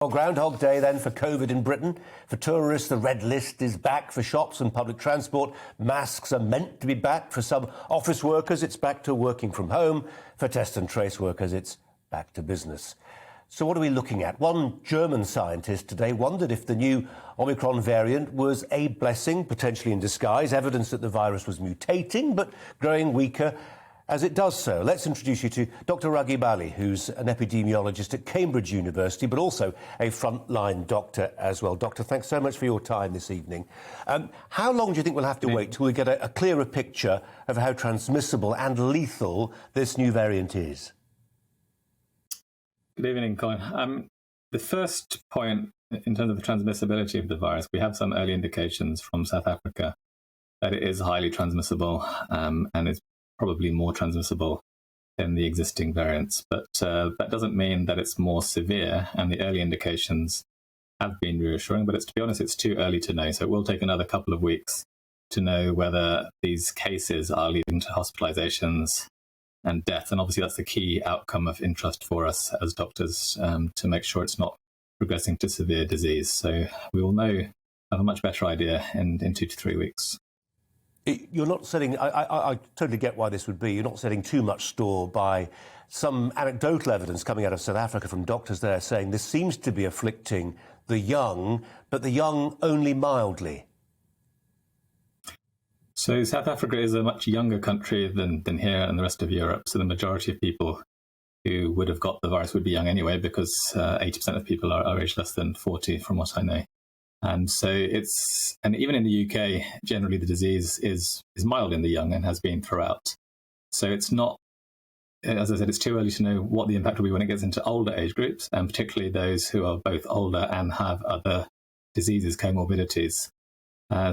Well, Groundhog Day then for COVID in Britain. For tourists, the red list is back. For shops and public transport, masks are meant to be back. For some office workers, it's back to working from home. For test and trace workers, it's back to business. So what are we looking at? One German scientist today wondered if the new Omicron variant was a blessing, potentially in disguise, evidence that the virus was mutating but growing weaker as it does so. Let's introduce you to Dr Raghib Ali, who's an epidemiologist at Cambridge University, but also a frontline doctor as well. Doctor, thanks so much for your time this evening. How long do you think we'll have to wait till we get a clearer picture of how transmissible and lethal this new variant is? Good evening, Colin. The first point, in terms of the transmissibility of the virus, we have some early indications from South Africa that it is highly transmissible and is probably more transmissible than the existing variants. But that doesn't mean that it's more severe, and the early indications have been reassuring. But to be honest, it's too early to know. So it will take another couple of weeks to know whether these cases are leading to hospitalizations and death. And obviously that's the key outcome of interest for us as doctors, to make sure it's not progressing to severe disease. So we will have a much better idea in 2 to 3 weeks. You're not setting, I totally get why this would be, you're not setting too much store by some anecdotal evidence coming out of South Africa from doctors there saying this seems to be afflicting the young, but the young only mildly. So South Africa is a much younger country than here and the rest of Europe. So the majority of people who would have got the virus would be young anyway, because 80% of people are aged less than 40, from what I know. And so and even in the UK, generally the disease is mild in the young and has been throughout. So it's not, as I said, it's too early to know what the impact will be when it gets into older age groups, and particularly those who are both older and have other diseases, comorbidities.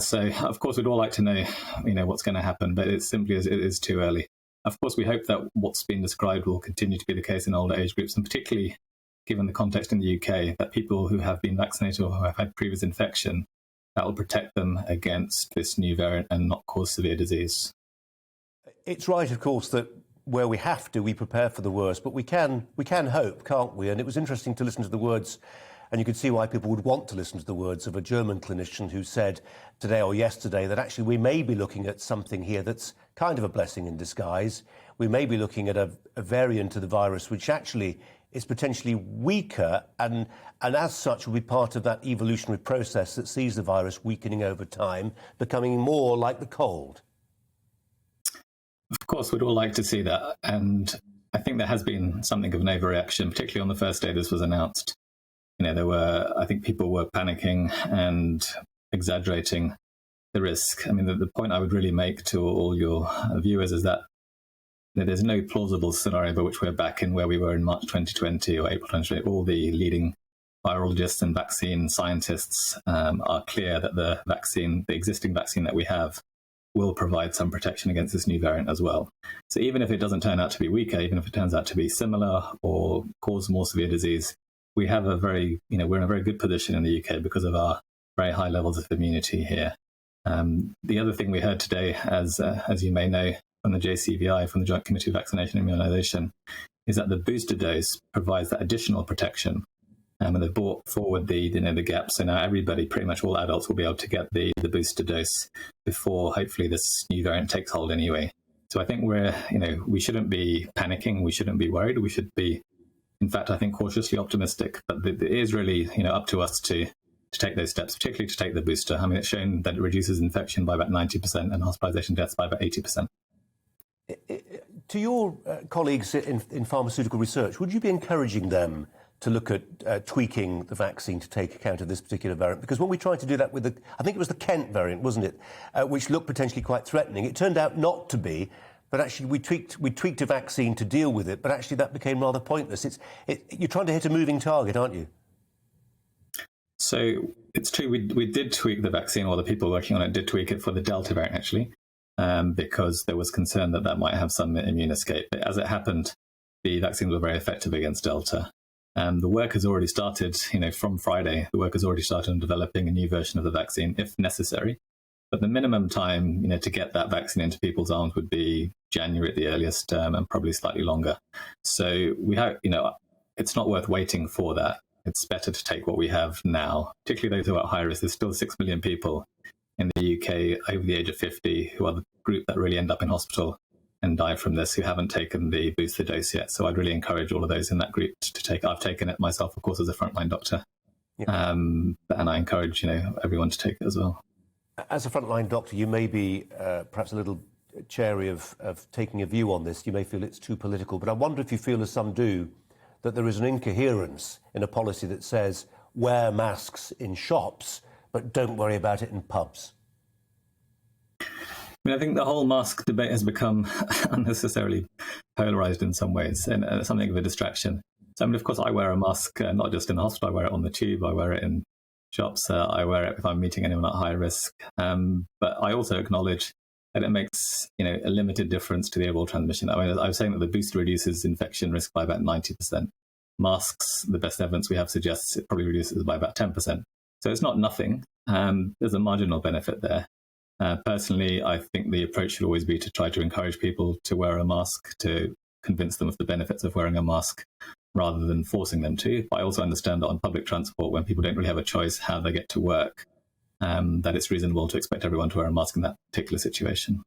So of course we'd all like to know, what's going to happen, but it is too early. Of course, we hope that what's been described will continue to be the case in older age groups, and particularly given the context in the UK, that people who have been vaccinated or who have had previous infection, that will protect them against this new variant and not cause severe disease. It's right, of course, that where we have to, we prepare for the worst, but we can hope, can't we? And it was interesting to listen to the words, and you could see why people would want to listen to the words of a German clinician who said today or yesterday that actually we may be looking at something here that's kind of a blessing in disguise. We may be looking at a variant of the virus which actually is potentially weaker and as such will be part of that evolutionary process that sees the virus weakening over time, becoming more like the cold. Of course, we'd all like to see that. And I think there has been something of an overreaction, particularly on the first day this was announced. I think people were panicking and exaggerating the risk. I mean, the point I would really make to all your viewers is that there's no plausible scenario by which we're back in where we were in March 2020 or April 2020. All the leading virologists and vaccine scientists are clear that the existing vaccine that we have, will provide some protection against this new variant as well. So even if it doesn't turn out to be weaker, even if it turns out to be similar or cause more severe disease, we have we're in a very good position in the UK because of our very high levels of immunity here. The other thing we heard today, as you may know, from the JCVI, from the Joint Committee of Vaccination and Immunisation, is that the booster dose provides that additional protection. And they've brought forward the gap. So now everybody, pretty much all adults, will be able to get the booster dose before hopefully this new variant takes hold anyway. So I think we shouldn't be panicking. We shouldn't be worried. We should be, in fact, I think, cautiously optimistic. But it is really, up to us to take those steps, particularly to take the booster. I mean, it's shown that it reduces infection by about 90% and hospitalization deaths by about 80%. To your colleagues in pharmaceutical research, would you be encouraging them to look at tweaking the vaccine to take account of this particular variant? Because when we tried to do that with I think it was the Kent variant, wasn't it, which looked potentially quite threatening, it turned out not to be. But actually, we tweaked a vaccine to deal with it. But actually, that became rather pointless. You're trying to hit a moving target, aren't you? So it's true. We did tweak the vaccine, or the people working on it did tweak it for the Delta variant, actually, because there was concern that might have some immune escape. But as it happened, the vaccines were very effective against Delta. The work has already started. From Friday, the work has already started on developing a new version of the vaccine, if necessary. But the minimum time, to get that vaccine into people's arms would be January at the earliest, and probably slightly longer. So we have, it's not worth waiting for that. it's better to take what we have now, particularly those who are at high risk. There's still 6 million people in the UK over the age of 50 who are the group that really end up in hospital and die from this, who haven't taken the booster dose yet. So I'd really encourage all of those in that group to take. I've taken it myself, of course, as a frontline doctor. Yeah. And I encourage, everyone to take it as well. As a frontline doctor, you may be perhaps a little chary of taking a view on this. You may feel it's too political, but I wonder if you feel, as some do, that there is an incoherence in a policy that says wear masks in shops, but don't worry about it in pubs. I think the whole mask debate has become unnecessarily polarised in some ways, and something of a distraction. So, of course, I wear a mask, not just in the hospital. I wear it on the tube. I wear it in shops. I wear it if I'm meeting anyone at high risk. But I also acknowledge that it makes a limited difference to the overall transmission. I mean, I was saying that the booster reduces infection risk by about 90%. Masks, the best evidence we have suggests it probably reduces by about 10%. So it's not nothing. There's a marginal benefit there. Personally, I think the approach should always be to try to encourage people to wear a mask, to convince them of the benefits of wearing a mask, rather than forcing them to. But I also understand that on public transport, when people don't really have a choice how they get to work, that it's reasonable to expect everyone to wear a mask in that particular situation.